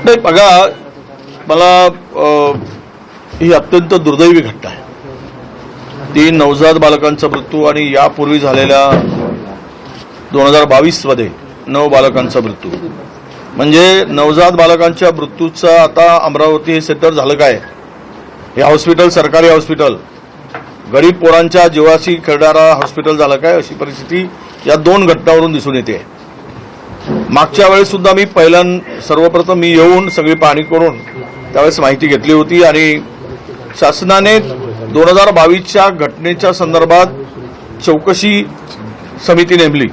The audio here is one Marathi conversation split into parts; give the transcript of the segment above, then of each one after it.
नाही बघा, मला ही अत्यंत दुर्दैवी घटना आहे. 3 नवजात बालकांचा मृत्यू आणि यापूर्वी झालेल्या 2022 मध्ये 9 बालकांचा मृत्यू. म्हणजे नवजात बालकांच्या मृत्यूचा आता अमरावती हे सेंटर झालं काय? हे हॉस्पिटल सरकारी हॉस्पिटल गरीब पोरांच्या जीवाशी खेळणारा हॉस्पिटल झालं काय? अशी परिस्थिती या 2 घटनांवरून दिसून येते. मागच्या वेळेस सुद्धा मी सर्वप्रथम मी येऊन सगळी पाहणी करून त्यावेळेस माहिती घेतली होती आणि शासनाने 2022च्या घटनेच्या संदर्भात चौकशी समिती नेमली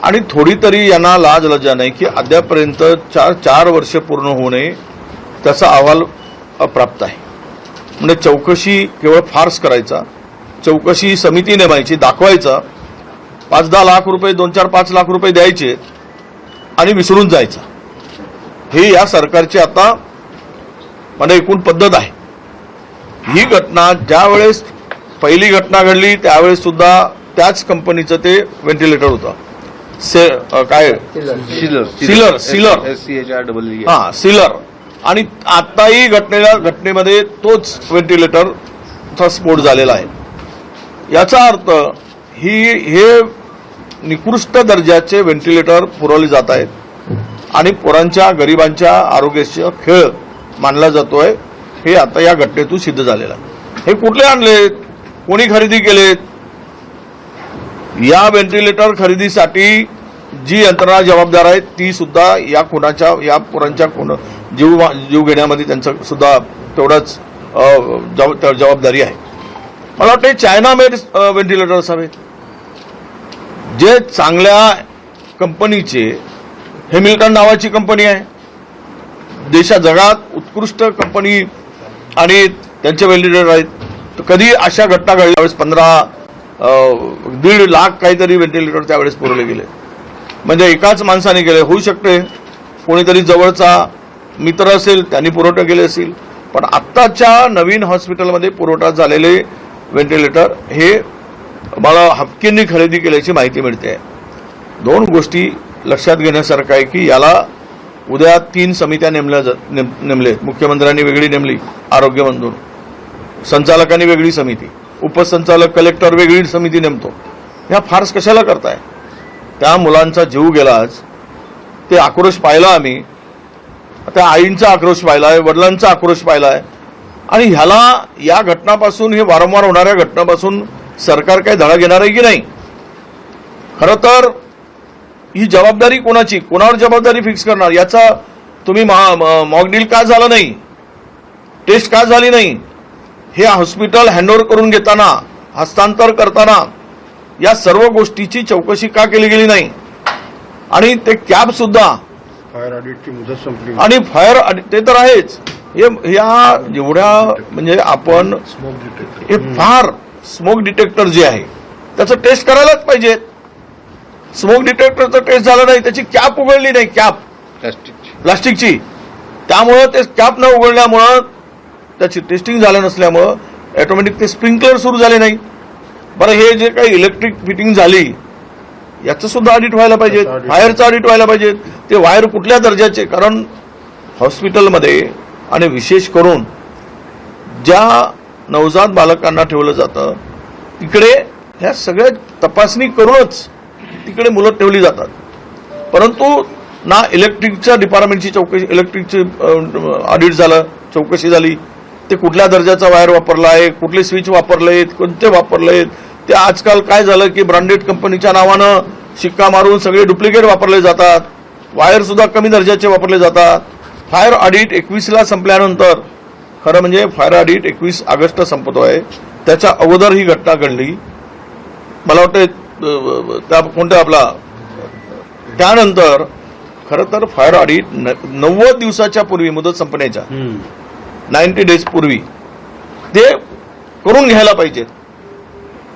आणि थोडी तरी यांना लाजलज्जा नाही की अद्यापर्यंत 4 वर्ष पूर्ण होऊ नये त्याचा अहवाल अप्राप्त आहे. म्हणजे चौकशी केवळ फार्स करायचा, चौकशी समिती नेमायची, दाखवायचा, 5-10 लाख रुपये 2-4-5 लाख रुपये द्यायचे आणि विसरून जायचं. हे या सरकारची आता म्हणजे एकूण पद्धत आहे. ही घटना ज्यावेळेस पहिली घटना घडली त्यावेळेस सुद्धा त्याच कंपनीचं ते व्हेंटिलेटर होतं. काय सीलर आणि आताही घटनेमध्ये तोच व्हेंटिलेटरचा स्फोट झालेला आहे. याचा अर्थ हे निकृष्ट दर्जाचे व्हेंटिलेटर पुरवले जात आहेत आणि पोरांच्या गरिबांच्या आरोग्याचा खेळ मानला जातोय. हे आता या घटनेतून सिद्ध झालेलं आहे. हे कुठले आणलेत, कोणी खरेदी केलेत? या व्हेंटिलेटर खरेदीसाठी जी यंत्रणा जबाबदार आहे ती सुद्धा या पोरांच्या जीव घेण्यामध्ये त्यांचं सुद्धा तेवढाच जबाबदारी आहे. मला वाटतं चायना मेड व्हेंटिलेटर असावेत. जे चांगल्या कंपनीचे हॅमिल्टन नावाची कंपनी आहे, जगात उत्कृष्ट कंपनी आणि त्यांचे व्हेंटिलेटर आहेत. तर कधी अशा घटना घडल्या त्यावेळेस 1.5 लाख काहीतरी व्हेंटिलेटर त्यावेळेस पुरवले गेले. म्हणजे एकाच माणसाने केले. होऊ शकते कोणीतरी जवळचा मित्र असेल त्यांनी पुरवठा केले असेल, पण आत्ताच्या नवीन हॉस्पिटलमध्ये पुरवठा झालेले व्हेंटिलेटर हे मला हक्कींनी खरेदी केल्याची माहिती मिळते. 2 गोष्टी लक्षात घेण्यासारखं आहे की याला उद्या 3 समित्या नेमले. मुख्यमंत्र्यांनी वेगळी नेमली, आरोग्यमंत्री, संचालकांनी वेगळी समिती, उपसंचालक कलेक्टर वेगळी समिती नेमतो. ह्या फार्स कशाला करताय? त्या मुलांचा जीव गेला. आज ते आक्रोश पाहिला आम्ही, त्या आईंचा आक्रोश पाहिलाय, वडिलांचा आक्रोश पाहिलाय आणि ह्याला या घटनापासून, हे वारंवार होणाऱ्या घटनापासून सरकार काय धडा घेणार आहे की नाही? खरं तर ही जबाबदारी कोणाची, कोणावर जबाबदारी फिक्स करणार? याचा तुम्ही मॉकड्रिल का झालं नाही, टेस्ट का झाली नाही, हे हॉस्पिटल हँडओव्हर करून घेताना, हस्तांतर करताना या सर्व गोष्टीची चौकशी का केली गेली नाही? आणि ते कॅब सुद्धा फायर ऑडिटची मुदत संपली आणि फायर ते तर आहेच. या जेवढ्या म्हणजे आपण हे फार स्मोक डिटेक्टर जे आहे त्याचं टेस्ट करायलाच पाहिजे. स्मोक डिटेक्टरचं टेस्ट झालं नाही, त्याची कॅप उघडली नाही, कॅप प्लास्टिकची. त्यामुळं ते कॅप न उघडल्यामुळं त्याची टेस्टिंग झालं नसल्यामुळं ऑटोमॅटिक ते स्प्रिंकलर सुरू झाले नाही. बरं, हे जे काही इलेक्ट्रिक फिटिंग झाली याचं सुद्धा ऑडिट व्हायला पाहिजे, फायरचं ऑडिट व्हायला पाहिजे. ते वायर कुठल्या दर्जाचे? कारण हॉस्पिटलमध्ये आणि विशेष करून ज्या नवजात बालकांना ठेवलं जातं तिकडे ह्या सगळ्या तपासणी करूनच तिकडे मुलं ठेवली जातात. परंतु ना इलेक्ट्रिकच्या डिपार्टमेंटची चौकशी, इलेक्ट्रिकचं ऑडिट झालं, चौकशी झाली, ते कुठल्या दर्जाचा वायर वापरला आहे, कुठले स्विच वापरलेत, कोणते वापरलेत. ते आजकाल काय झालं की ब्रँडेड कंपनीच्या नावानं शिक्का मारून सगळे डुप्लिकेट वापरले जातात. वायर सुद्धा कमी दर्जाचे वापरले जातात. फायर ऑडिट 21ला संपल्यानंतर, खरं म्हणजे फायर ऑडिट 21 ऑगस्ट संपतोय, त्याच्या अगोदर ही घटना घडली. मला वाटतं त्या कोणत्या आपला त्यानंतर खरं तर फायर ऑडिट 90 दिवसाच्या पूर्वी, मुदत संपण्याच्या 90 डेज पूर्वी ते करून घ्यायला पाहिजेत.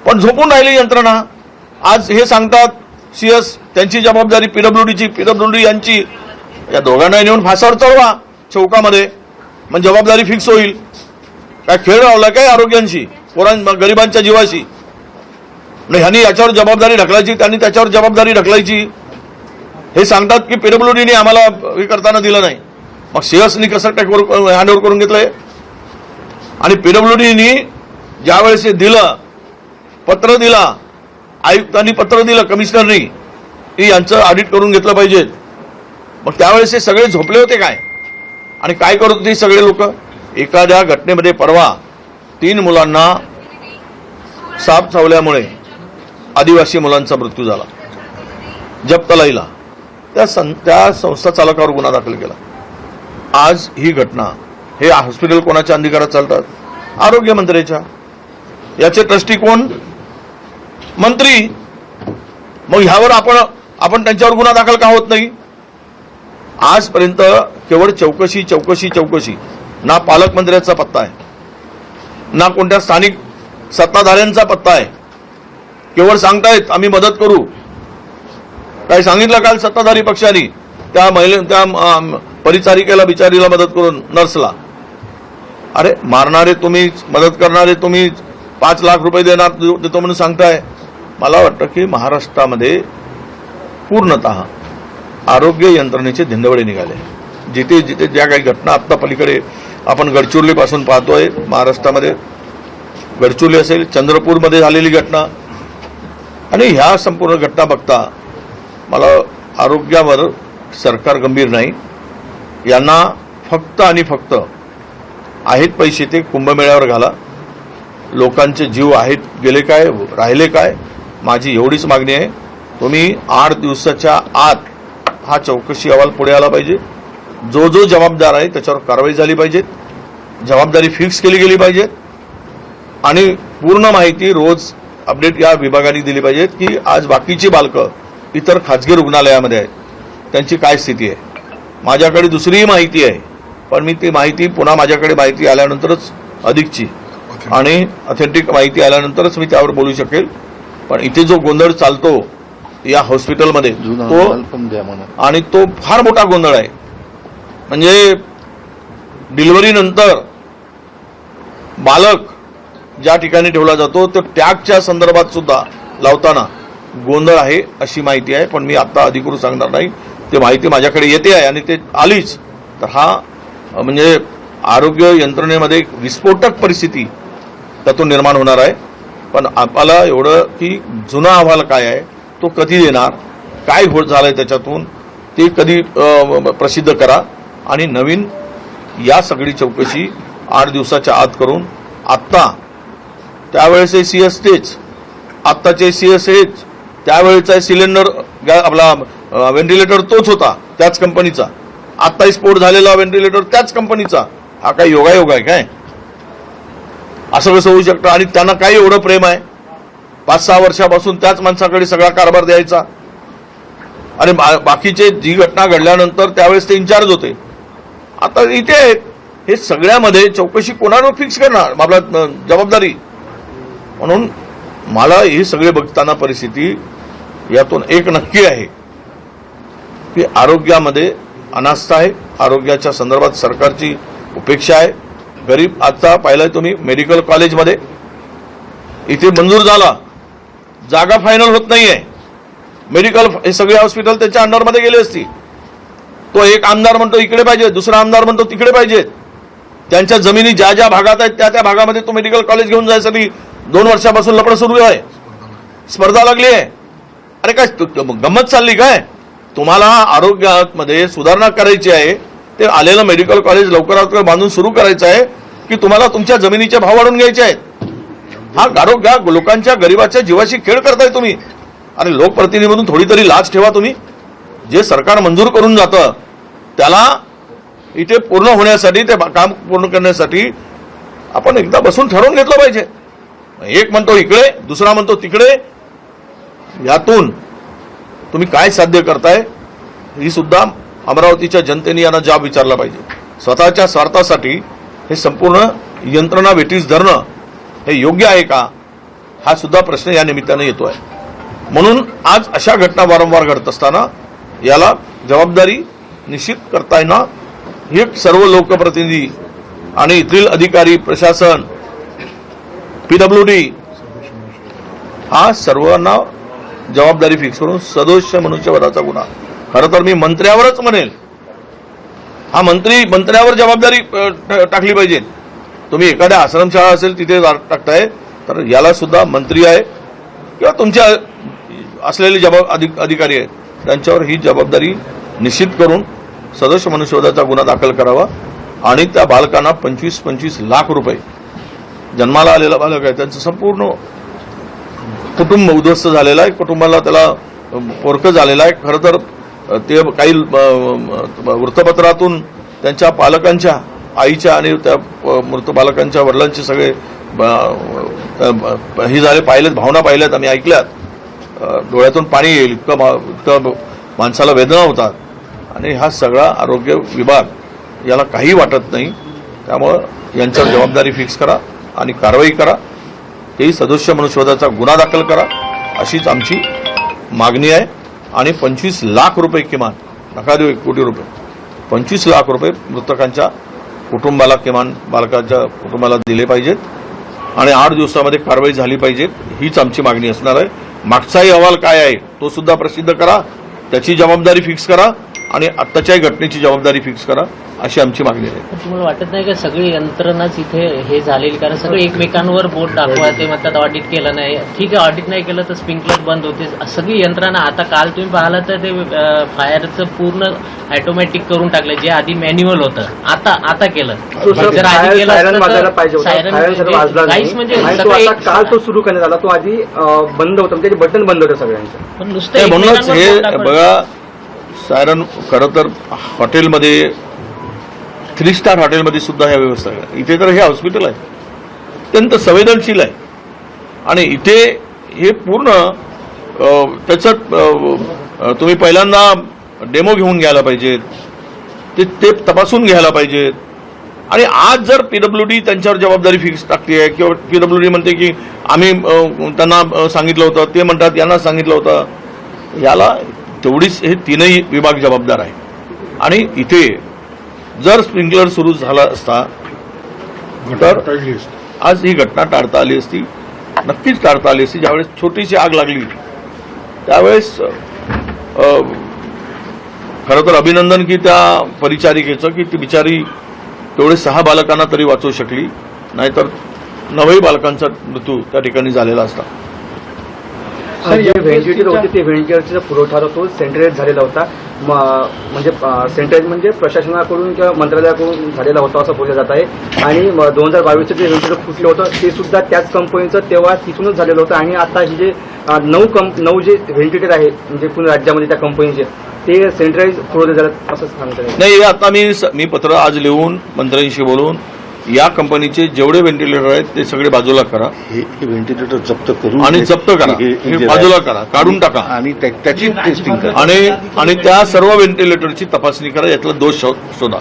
पण झोपून राहिली यंत्रणा. आज हे सांगतात सीएस त्यांची जबाबदारी, पीडब्ल्यूडी यांची. या दोघांना नेऊन फासावर चढवा चौकामध्ये, मग जबाबदारी फिक्स होईल. काय खेळ लावला काय आरोग्यांशी, गरिबांच्या जीवाशी? ह्यांनी याच्यावर जबाबदारी ढकलायची, त्यांनी त्याच्यावर जबाबदारी ढकलायची. हे सांगतात की पीडब्ल्यूडीने आम्हाला हे करताना दिलं नाही. मग सीएसनी कसं हँडओव्हर करून घेतलंय? आणि पीडब्ल्यूडीनी ज्यावेळेस हे दिलं, पत्र दिला, आयुक्तांनी पत्र दिलं कमिशनरनी की यांचं ऑडिट करून घेतलं पाहिजे, मग त्यावेळेस हे सगळे झोपले होते काय? आणि काय करत होते सगळे लोक? एखाद्या घटनेमध्ये परवा 3 मुलांना साप चावल्यामुळे आदिवासी मुलांचा मृत्यू झाला जपतलाईला, त्या संस्था चालकावर गुन्हा दाखल केला. आज ही घटना, हे हॉस्पिटल कोणाच्या अधिकारात चालतात? आरोग्य मंत्र्याच्या. याचे ट्रस्टी कोण? मंत्री. मग ह्यावर आपण त्यांच्यावर गुन्हा दाखल का होत नाही? आजपर्यंत केवळ चौकशी. ना पालकमंत्र्याचा पत्ता आहे, ना कोणत्या स्थानिक सत्ताधाऱ्यांचा पत्ता आहे. केवळ सांगतायत आम्ही मदत करू. काय सांगितलं काल सत्ताधारी पक्षांनी त्या त्या परिचारिकेला, बिचारीला मदत करून, नर्सला? अरे मारणारे तुम्हीच, मदत करणारे तुम्हीच, 5 लाख रुपये देतो म्हणून सांगताय. मला वाटतं की महाराष्ट्रामध्ये पूर्णतः आरोग्य यंत्रणेचे धिंडवडे निघाले. जिथे जिथे ज्या काही घटना आत्ता पलीकडे आपण गडचिरोलीपासून पाहतोय महाराष्ट्रामध्ये, गडचिरोली असेल, चंद्रपूरमध्ये झालेली घटना, आणि ह्या संपूर्ण घटना बघता मला आरोग्यावर सरकार गंभीर नाही. यांना फक्त आणि फक्त आहेत पैसे ते कुंभमेळ्यावर घाला. लोकांचे जीव आहेत, गेले काय, राहिले काय? माझी एवढीच मागणी आहे, तुम्ही 8 दिवसाच्या आत हा चौकशी अहवाल पुढे आला पाहिजे. जो जबाबदार आहे त्याच्यावर कारवाई झाली पाहिजे, जबाबदारी फिक्स केली गेली पाहिजे, आणि पूर्ण माहिती रोज अपडेट या विभागाने दिली पाहिजे की आज बाकीची बालकं इतर खाजगी रुग्णालयामध्ये आहेत, त्यांची काय स्थिती आहे. माझ्याकडे दुसरीही माहिती आहे, पण मी ती माहिती पुन्हा माझ्याकडे माहिती आल्यानंतरच, अधिकची आणि ऑथेंटिक माहिती आल्यानंतरच मी त्यावर बोलू शकेल. पण इथे जो गोंधळ चालतो या हॉस्पिटलमध्ये, आणि तो फार मोठा गोंधळ आहे. म्हणजे डिलिव्हरी नंतर बालक ज्या ठिकाणी ठेवला जातो तो टॅगच्या संदर्भात सुद्धा लावताना गोंधळ आहे अशी माहिती आहे. पण मी आता अधिकृत सांगणार नाही, ती माहिती माझ्याकडे येते आहे आणि ते आलीच तर हा म्हणजे आरोग्य यंत्रणेमध्ये एक विस्फोटक परिस्थिती त्यातून निर्माण होणार आहे. पण आपल्याला एवढं की जुना अहवाल काय आहे, तो कधी देणार, काय झालंय त्याच्यातून, ते कधी प्रसिद्ध करा, आणि नवीन या सगळी चौकशी 8 दिवसाच्या आत करून, आत्ता त्यावेळेस सीएस तेच, आत्ताचे सीएस हेच, त्यावेळेचा सिलेंडर आपला व्हेंटिलेटर तोच होता, त्याच कंपनीचा, आत्ताही स्फोट झालेला व्हेंटिलेटर त्याच कंपनीचा. हा काय योगायोग आहे काय? असं कसं होऊ शकतं? आणि त्यांना काय एवढं प्रेम आहे, 5-6 वर्षापासून त्याच माणसाकडे सगळा कारभार द्यायचा. आणि बाकीचे जी घटना घडल्यानंतर त्यावेळेस ते इन्चार्ज होते, आता इथे आहेत. हे सगळ्यामध्ये चौकशी कोणावर फिक्स करणार आपला जबाबदारी? म्हणून मला हे सगळे बघताना परिस्थिती यातून एक नक्की आहे की आरोग्यामध्ये अनास्था आहे, आरोग्याच्या संदर्भात सरकारची उपेक्षा आहे. गरीब, आता पाहिलंय तुम्ही मेडिकल कॉलेजमध्ये इथे मंजूर झाला, जागा फायनल होत नाहीये. मेडिकल हे सगळे हॉस्पिटल त्याच्या अंडरमध्ये गेले असती. तो एक आमदार म्हणतो इकडे पाहिजे, दुसरा आमदार म्हणतो तिकडे पाहिजे. त्यांच्या जमिनी ज्या ज्या भागात आहेत त्या भागामध्ये तो मेडिकल कॉलेज घेऊन जायसाठी 2 वर्षापासून लपडं सुरू आहे, स्पर्धा लागली आहे. अरे काय गंमत चालली काय? तुम्हाला आरोग्यामध्ये सुधारणा करायची आहे, ते आलेलं मेडिकल कॉलेज लवकरात बांधून सुरू करायचं आहे की तुम्हाला तुमच्या जमिनीचे भाव वाढवून घ्यायचे आहेत? हा आरोग्य लोकांच्या, गरिबाच्या जीवाशी खेळ करताय तुम्ही. अरे लोकप्रतिनिधी म्हणून थोडी तरी लाज ठेवा तुम्ही. जे सरकार मंजूर करून जातं त्याला इथे पूर्ण होण्यासाठी, ते काम पूर्ण करण्यासाठी आपण एकदा बसून ठरवून घेतलं पाहिजे. एक म्हणतो इकडे, दुसरा म्हणतो तिकडे, यातून तुम्ही काय साध्य करताय ही सुद्धा अमरावतीच्या जनतेने यांना जाब विचारला पाहिजे. स्वतःच्या स्वार्थासाठी हे संपूर्ण यंत्रणा वेठीस धरणं हे योग्य आहे का, हा सुद्धा प्रश्न या निमित्ताने येतोय. म्हणून आज अशा घटना वारंवार घडत असताना याला जबाबदारी निश्चित करता येणार. हे सर्व लोकप्रतिनिधी आणि इथील अधिकारी, प्रशासन, पीडब्ल्यूडी, हा सर्वांना जबाबदारी फिक्स करून सदोष मनुष्यवधाचा गुन्हा, खरं तर मी मंत्र्यावरच म्हणेल हा मंत्र्यावर जबाबदारी टाकली पाहिजे. तुम्ही एखाद्या आश्रमशाळा असेल तिथे टाकताय तर याला सुद्धा मंत्री आहे किंवा तुमच्या असलेले अधिकारी आहेत त्यांच्यावर ही जबाबदारी निश्चित करून सदस्य मनुष्यवधाचा गुन्हा दाखल करावा आणि त्या बालकांना 25-25 लाख रुपये जन्माला आलेला बालक आहे त्यांचं संपूर्ण कुटुंब उद्ध्वस्त झालेलं आहे. कुटुंबाला त्याला पोरकं झालेलं आहे. खरं तर ते काही वृत्तपत्रातून त्यांच्या पालकांच्या आईच्या आणि त्या मृत बालकांच्या वडिलांचे सगळे हे झाले पाहिलेत, भावना पाहिल्यात, आम्ही ऐकल्यात. डोळ्यातून पाणी येईल इतकं माणसाला वेदना होतात. आणि हा सगळा आरोग्य विभाग याला काही वाटत नाही. त्यामुळं यांच्यावर जबाबदारी फिक्स करा आणि कारवाई करा. तेही सदस्य मनुष्यवधाचा गुन्हा दाखल करा अशीच आमची मागणी आहे. आणि 25 लाख रुपये किमान, नका देऊ 1 कोटी रुपये, 25 लाख रुपये मृतकांच्या कुटुंबाला किमान बालकाच्या कुटुंबाला दिले पाहिजेत आणि 8 दिवसामध्ये कारवाई झाली पाहिजे. हीच आमची मागणी असणार आहे. मागचाही अहवाल काय आहे तो सुद्धा प्रसिद्ध करा, त्याची जबाबदारी फिक्स करा आणि आत्ताच्याही घटनेची जबाबदारी फिक्स करा अशी आमची मागणी आहे. तुम्हाला वाटत नाही का सगळी यंत्रणाच इथे हे झालेली, कारण सगळे एकमेकांवर बोट दाखवा, ते म्हणतात ऑडिट केलं नाही. ठीक आहे, ऑडिट नाही केलं तर स्प्रिंकलर बंद होते. सगळी यंत्रणा आता काल तुम्ही पाहिला तर ते फायरचं पूर्ण ऑटोमॅटिक करून टाकलं, जे आधी मॅन्युअल होतं आता केलं. जर आधी केलं काहीच म्हणजे काल तो सुरू करण्यात आला, तो आधी बंद होता, त्याचे बटन बंद होतं सगळ्यांचं. पण नुसतं म्हणूनच हे बघा, सायरन खरं तर हॉटेलमध्ये 3 स्टार हॉटेलमध्ये सुद्धा ह्या व्यवस्था आहे. इथे तर हे हॉस्पिटल आहे, अत्यंत संवेदनशील आहे आणि इथे हे पूर्ण त्याच्यात तुम्ही पहिल्यांदा डेमो घेऊन घ्यायला पाहिजेत, ते तपासून घ्यायला पाहिजेत. आणि आज जर पीडब्ल्यूडी त्यांच्यावर जबाबदारी फिक्स टाकते आहे किंवा पीडब्ल्यूडी म्हणते की आम्ही त्यांना सांगितलं होतं, ते म्हणतात यांना सांगितलं होतं, याला तेवढीच हे 3ही विभाग जबाबदार आहे. आणि इथे जर स्प्रिंकलर सुरू झाला असता तर आज ही घटना टाळता आली असती, नक्कीच टाळता आली असती. ज्यावेळेस छोटीशी आग लागली त्यावेळेस खरं तर अभिनंदन की त्या परिचारिकेचं की ती बिचारी तेवढे 6 बालकांना तरी वाचवू शकली, नाहीतर 9 बालकांचा मृत्यू त्या ठिकाणी झालेला असता. जे व्हेंटिलेटर होते ते व्हेंटिलेटरचा पुरवठा तो सेंट्रलाइज झालेला होता, म्हणजे सेंट्रलाइज म्हणजे प्रशासनाकडून किंवा मंत्रालयाकडून झालेला होता असं बोललं जात आहे. आणि 2022चं जे व्हेंटिलेटर फुटलं होतं ते सुद्धा त्याच कंपनीचं तेव्हा तिथूनच झालेलं होतं. आणि आता हे जे 9 जे व्हेंटिलेटर आहे म्हणजे पुणे राज्यामध्ये त्या कंपनीचे ते सेंट्रलाइज पुरवले जातात असं सांगतात. नाही, आता मी पत्र आज लिहून मंत्र्यांशी बोलून या कंपनीचे जेवढे व्हेंटिलेटर आहेत ते सगळे बाजूला करा, हे व्हेंटिलेटर जप्त करू आणि जप्त करा, हे बाजूला करा, काढून टाका आणि त्याची टेस्टिंग करा आणि त्या सर्व व्हेंटिलेटरची तपासणी करा, यातला दोष शोधा.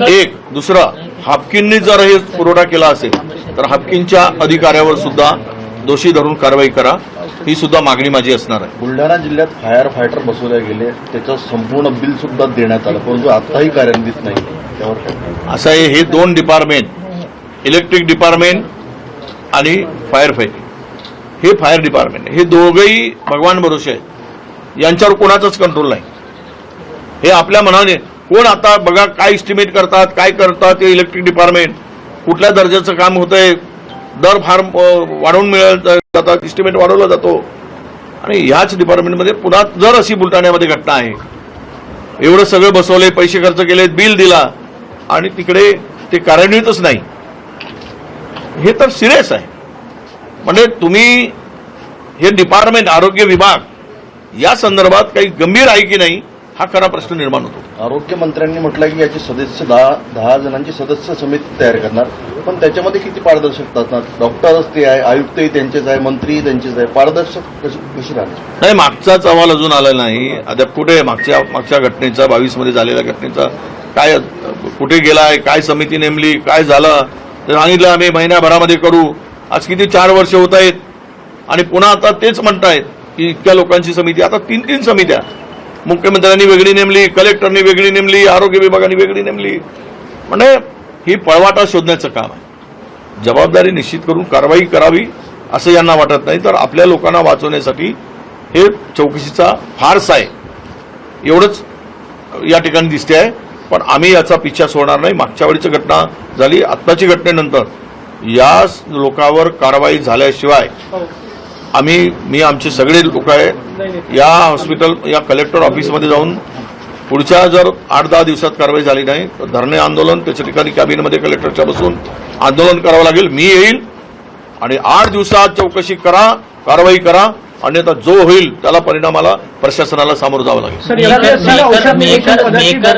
एक दुसरा, हाफकिनने जर हे पुरवठा केला असेल तर हाफकिनच्या अधिकाऱ्यावर सुद्धा दोषी धरून कारवाई करा, ही सुद्धा मागणी माझी असणार आहे. बुलढाणा जिल्ह्यात फायर फायटर बसवले गेले, त्याचं संपूर्ण बिल सुद्धा देण्यात आलं, परंतु आताही कार्यान्वित नाही. त्यावर काय असं आहे, हे 2 डिपार्टमेंट, इलेक्ट्रिक डिपार्टमेंट आणि फायर फायटिंग, हे फायर डिपार्टमेंट, हे दोघंही भगवान भरोसे आहेत. यांच्यावर कोणाचाच कंट्रोल नाही. हे आपल्या मनाने कोण आता बघा काय इस्टिमेट करतात, काय करतात. ते इलेक्ट्रिक डिपार्टमेंट कुठल्या दर्जाचं काम होतंय, दर फार वाढवून मिळत जातात, इस्टिमेट वाढवला जातो. आणि ह्याच डिपार्टमेंटमध्ये पुन्हा जर अशी बुलढाण्यामध्ये घटना आहे, एवढं सगळं बसवले, पैसे खर्च केले, बिल दिला आणि तिकडे ते कार्यान्वितच नाही, हे तर सिरियस आहे. म्हणजे तुम्ही हे डिपार्टमेंट, आरोग्य विभाग या संदर्भात काही गंभीर आहे की नाही हा खरा प्रश्न निर्माण होतो. आरोग्यमंत्र्यांनी म्हटलं की याची सदस्य 10 जणांची सदस्य समिती तयार करणार, पण त्याच्यामध्ये किती पारदर्शकता असणार? डॉक्टरच ते आहे, आयुक्तही त्यांचेच आहे, मंत्रीही त्यांचेच आहे, पारदर्शक कशी राहणार? नाही, मागचाच अहवाल अजून आला नाही. अद्याप कुठे मागच्या घटनेचा 22 मध्ये झालेल्या घटनेचा काय कुठे गेलाय, काय समिती नेमली, काय झालं ते सांगितलं आम्ही महिन्याभरामध्ये करू. आज किती 4 वर्ष होत आहेत आणि पुन्हा आता तेच म्हणतायत की इतक्या लोकांची समिती. आता 3 समित्या मुख्यमंत्र्यांनी वेगळी नेमली, कलेक्टरनी वेगळी नेमली, आरोग्य विभागाने वेगळी नेमली. म्हणजे ही पळवाटा शोधण्याचं काम आहे. जबाबदारी निश्चित करून कारवाई करावी असं यांना वाटत नाही, तर आपल्या लोकांना वाचवण्यासाठी हे चौकशीचा फार्स आहे एवढंच या ठिकाणी दिसते आहे. पण आम्ही याचा पिछा सोडणार नाही. मागच्या वेळीची घटना झाली, आत्ताची घटनेनंतर या लोकांवर कारवाई झाल्याशिवाय मी आमचे सगळे लोक आहेत या हॉस्पिटल या कलेक्टर ऑफिसमध्ये जाऊन पुढच्या जर 8-10 दिवसात कारवाई झाली नाही तर धरणे आंदोलन त्याच्या ठिकाणी कॅबिनमध्ये कलेक्टरच्या बसून आंदोलन करावं लागेल. मी येईल आणि 8 दिवसात चौकशी करा, कारवाई करा, अन्यथा जो होईल त्याला परिणामाला प्रशासनाला सामोरं जावं लागेल.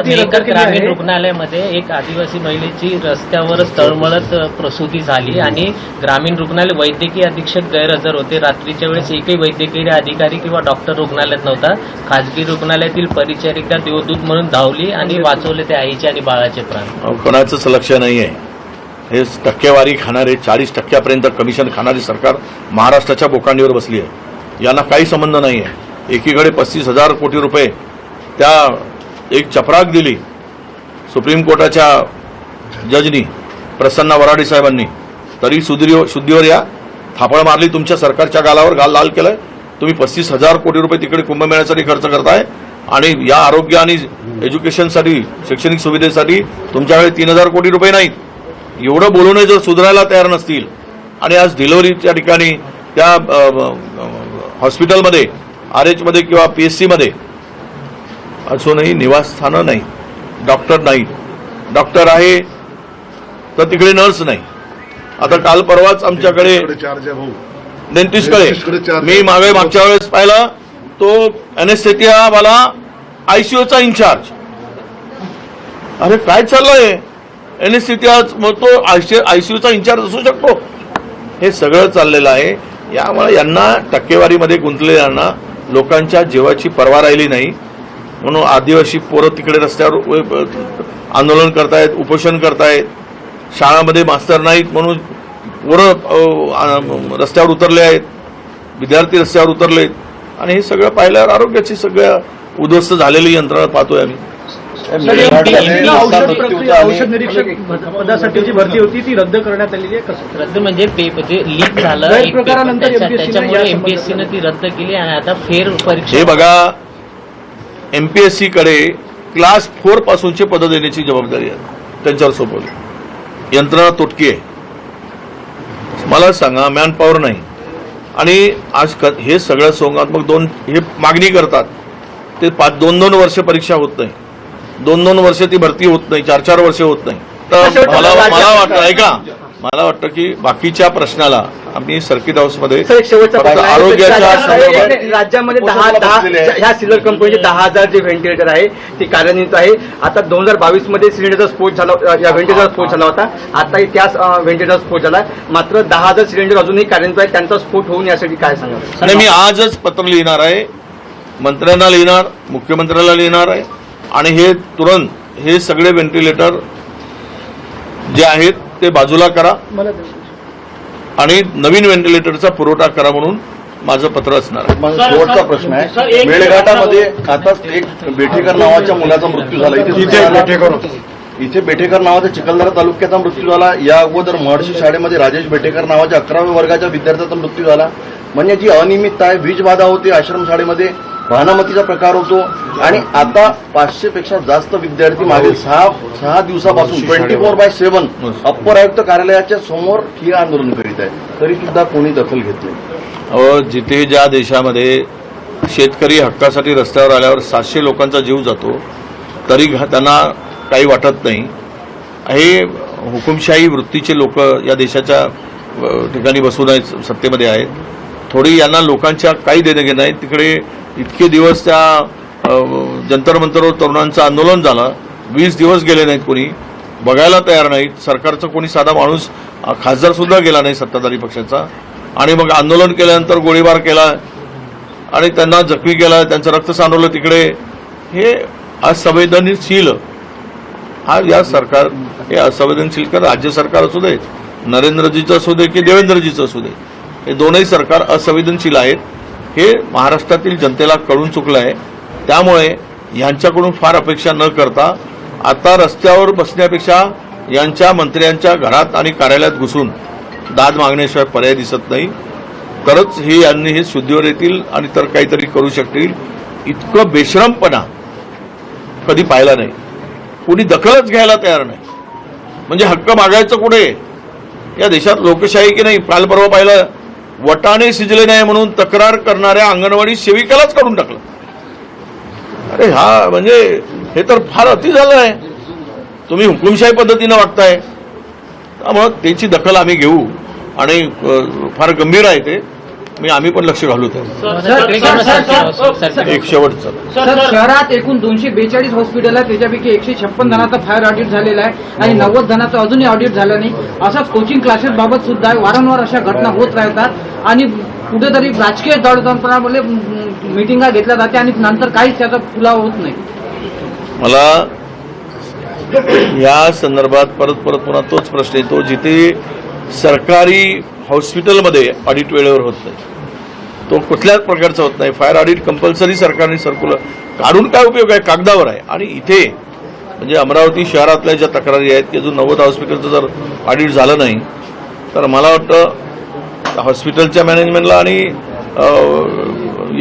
मेकर ग्रामीण रुग्णालयामध्ये एक आदिवासी महिलेची रस्त्यावरच तळमळत प्रसूती झाली आणि ग्रामीण रुग्णालय वैद्यकीय अधीक्षक गैरहजर होते. रात्रीच्या वेळेस एकही वैद्यकीय अधिकारी किंवा डॉक्टर रुग्णालयात नव्हता. खाजगी रुग्णालयातील परिचारिका देवदूत म्हणून धावली आणि वाचवले त्या आईचे आणि बाळाचे प्राण. कोणाचंच लक्ष नाहीये. हे टक्केवारी खाणारे 40% कमिशन खाणारी सरकार महाराष्ट्राच्या बोकांडीवर बसली आहे. यांना काही संबंध नाही आहे. एकीकडे 35,000 कोटी रुपये त्या एक चपराक दिली सुप्रीम कोर्टाच्या जजनी प्रसन्ना वराडे साहेबांनी, तरी शुद्धीवर या थापळ मारली तुमच्या सरकारच्या गालावर, गाल लाल केलंय. तुम्ही 35,000 कोटी रुपये तिकडे कुंभमेळ्यासाठी खर्च करताय आणि या आरोग्य आणि एज्युकेशनसाठी शैक्षणिक सुविधेसाठी तुमच्याकडे 3,000 कोटी रुपये नाहीत. एवढं बोलूनही जर सुधारायला तयार नसतील आणि आज डिलिव्हरीच्या ठिकाणी त्या हॉस्पिटलमध्ये RH मध्ये किंवा PSC मध्ये असूनही निवासस्थानं नाही, डॉक्टर नाहीत. डॉक्टर आहे तर तिकडे नर्स नाही. आता काल परवाच आमच्याकडे डेंटिस्टकडे मी मागच्या वेळेस पाहिला तो अॅनेस्थेटियावाला ICUचा इन्चार्ज. अरे काय चाललंय? अॅनेस्थेटिया तो ICUचा इन्चार्ज असू शकतो? हे सगळं चाललेलं आहे. यामुळे यांना टक्केवारीमध्ये गुंतलेल्यांना लोकांच्या जीवाची पर्वा राहिली नाही. म्हणून आदिवासी पोरं तिकडे रस्त्यावर आंदोलन करतायत, उपोषण करतायत. शाळांमध्ये मास्तर नाहीत म्हणून पोरं रस्त्यावर उतरले आहेत, विद्यार्थी रस्त्यावर उतरलेत आणि हे सगळं पाहिल्यावर आरोग्याची सगळ्या उद्ध्वस्त झालेली यंत्रणा पाहतोय आम्ही. औषध निरीक्षक पदासाठी जी भरती होती ती रद्द करण्यात आलेली आहे. कसं रद्द म्हणजे लीक झालं त्याच्यामुळे MPSCनं ती रद्द केली आणि आता फेर परीक्षा. हे बघा, MPSC कडे क्लास 4 पासूनचे पदं देण्याची जबाबदारी आहे त्यांच्यावर सोपवली. यंत्रणा तुटकी आहे. मला सांगा, मॅनपॉवर नाही आणि आज हे सगळं संघात्मक हे मागणी करतात ते 2-2 वर्ष परीक्षा होत नाही, 2-2 वर्ष ती भरती होत नाही, 4-4 वर्ष होत नाही. तर मला वाटतं ऐका, मला वाटतं की बाकीच्या प्रश्नाला आम्ही सर्किट हाऊसमध्ये आरोग्याच्या राज्यामध्ये 10 ह्या सिल्वर कंपनीचे 10,000 जे व्हेंटिलेटर आहे ते कार्यान्वित आहे. आता 2022 मध्ये सिलेंडरचा स्फोट झाला, या व्हेंटिलेटरचा स्फोट झाला होता. आताही त्याच व्हेंटिलेटरचा स्फोट झाला. मात्र 10,000 सिलेंडर अजूनही कार्यान्वित आहे. त्यांचा स्फोट होऊन यासाठी काय सांगा? मी आजच पत्र लिहिणार आहे, मंत्र्यांना लिहिणार, मुख्यमंत्र्याला लिहिणार आहे आणि हे तुरंत हे सगळे व्हेंटिलेटर जे आहेत ते बाजूला करा आणि नवीन व्हेंटिलेटरचा पुरवठा करा म्हणून माझं पत्र असणार आहे. शेवटचा प्रश्न आहे, मेळघाटामध्ये आता एक बेठेकर नावाच्या मुलाचा मृत्यू झाला. इथे बेठेकर नावाचा चिखलदरा तालुक्याचा मृत्यू झाला. या अगोदर महर्षी शाळेमध्ये राजेश बेठेकर नावाच्या 11व्या वर्गाच्या विद्यार्थ्याचा मृत्यू झाला. म्हणजे जी अनियमितता आहे, वीजबाधा होती आश्रमशाळेमध्ये, वाहनामतीचा प्रकार होतो आणि आता 500 पेक्षा जास्त विद्यार्थी मागे 6 दिवसापासून 24/7 अप्पर आयुक्त कार्यालयाच्या समोर ठिय्या आंदोलन करीत आहे. तरी सुद्धा कोणी दखल घेत नाही. जिथे ज्या देशामध्ये शेतकरी हक्कासाठी रस्त्यावर आल्यावर 700 लोकांचा जीव जातो तरी त्यांना काही वाटत नाही. हे हुकुमशाही वृत्तीचे लोक या देशाच्या ठिकाणी बसून आहेत, सत्तेमध्ये आहेत. थोडी यांना लोकांच्या काही देणं घेणं नाही. तिकडे इतके दिवस त्या जंतर मंतरवर तरुणांचं आंदोलन झालं, 20 दिवस गेले नाहीत, कोणी बघायला तयार नाहीत. सरकारचा कोणी साधा माणूस, खासदार सुद्धा गेला नाही सत्ताधारी पक्षाचा. आणि मग आंदोलन केल्यानंतर गोळीबार केला आणि त्यांना जखमी केला, त्यांचं रक्त सांडवलं तिकडे. हे असंवेदनशील या सरकार, हे असंवेदनशील का राज्य सरकार असू दे, नरेंद्रजीचं असू दे की देवेंद्रजीचं असू दे, हे दोनही सरकार असंवेदनशील आहेत. हे महाराष्ट्रातील जनतेला कळून चुकलं आहे. त्यामुळे यांच्याकडून फार अपेक्षा न करता आता रस्त्यावर बसण्यापेक्षा यांच्या मंत्र्यांच्या घरात आणि कार्यालयात घुसून दाद मागण्याशिवाय पर्याय दिसत नाही. तरच यांनी हे शुद्धीवर येतील आणि तर काहीतरी करू शकतील. इतकं बेशरमपणा कधी पाहिला नाही. कोणी दखलच घ्यायला तयार नाही. म्हणजे हक्क मागायचं कुठे? या देशात लोकशाही की नाही? काल परवा पाहिलं, वटाणे शिजले नाही म्हणून तक्रार करणाऱ्या अंगणवाडी सेविकालाच काढून टाकलं. अरे हा म्हणजे हे तर फार अति झालं आहे. तुम्ही हुकुमशाही पद्धतीनं वागताय. त्यामुळं त्याची दखल आम्ही घेऊ आणि फार गंभीर आहे ते. आम्ही पण लक्ष घालू त्यावर. एक शेवटचं, सर, शहरात एकूण 242 हॉस्पिटल आहे, त्याच्यापैकी 156 जणांचा फायर ऑडिट झालेला आहे आणि 90 जणांचं अजूनही ऑडिट झालं नाही. असाच कोचिंग क्लासेस बाबत सुद्धा वारंवार अशा घटना होत राहतात आणि कुठेतरी राजकीय दडपणामुळे मिटिंगा घेतल्या जाते आणि नंतर काहीच त्याचा फुलावा होत नाही. मला या संदर्भात परत पुन्हा तोच प्रश्न येतो, जिथे सरकारी हॉस्पिटलमध्ये ऑडिट वेळेवर होत नाही, तो कुठल्याच प्रकारचा होत नाही. फायर ऑडिट कंपल्सरी सरकारने सर्क्युलर काढून काय उपयोग आहे? कागदावर आहे. आणि इथे म्हणजे अमरावती शहरातल्या ज्या तक्रारी आहेत की अजून 90 हॉस्पिटलचं जर ऑडिट झालं नाही तर मला वाटतं हॉस्पिटलच्या मॅनेजमेंटला आणि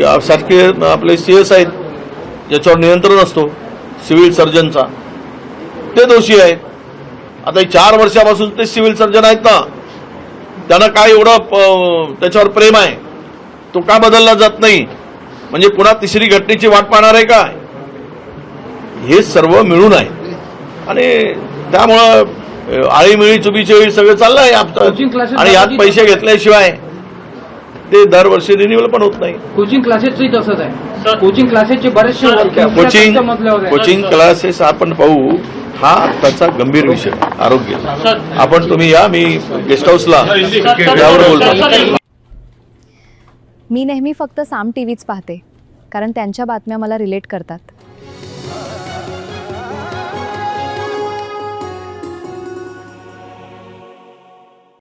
यासारखे आपले CS आहेत ज्याच्यावर नियंत्रण असतो सिव्हिल सर्जनचा, ते दोषी आहेत. आता 4 वर्षापासून ते सिव्हिल सर्जन आहेत ना, त्यांना काय एवढं त्याच्यावर प्रेम आहे, तो का बदलला जात नाही? म्हणजे पुन्हा तिसरी घटनेची वाट पाहणार आहे काय? हे सर्व मिळून आहे आणि त्यामुळं आळीमिळी चुबीचेळी सगळं चाललं आहे आणि यात पैसे घेतल्याशिवाय ते दरवर्षी रिन्युअल पण होत नाही. कोचिंग क्लासेसही तसंच आहे. कोचिंग क्लासेसचे बरेचसे कोचिंग क्लासेस आपण पाहू. हा आत्ताचा गंभीर विषय आरोग्य. आपण तुम्ही या, मी गेस्ट हाऊसला त्यावर बोलतो. मी नेहमी फक्त साम टीव्हीच पाहते कारण त्यांच्या बातम्या मला रिलेट करतात.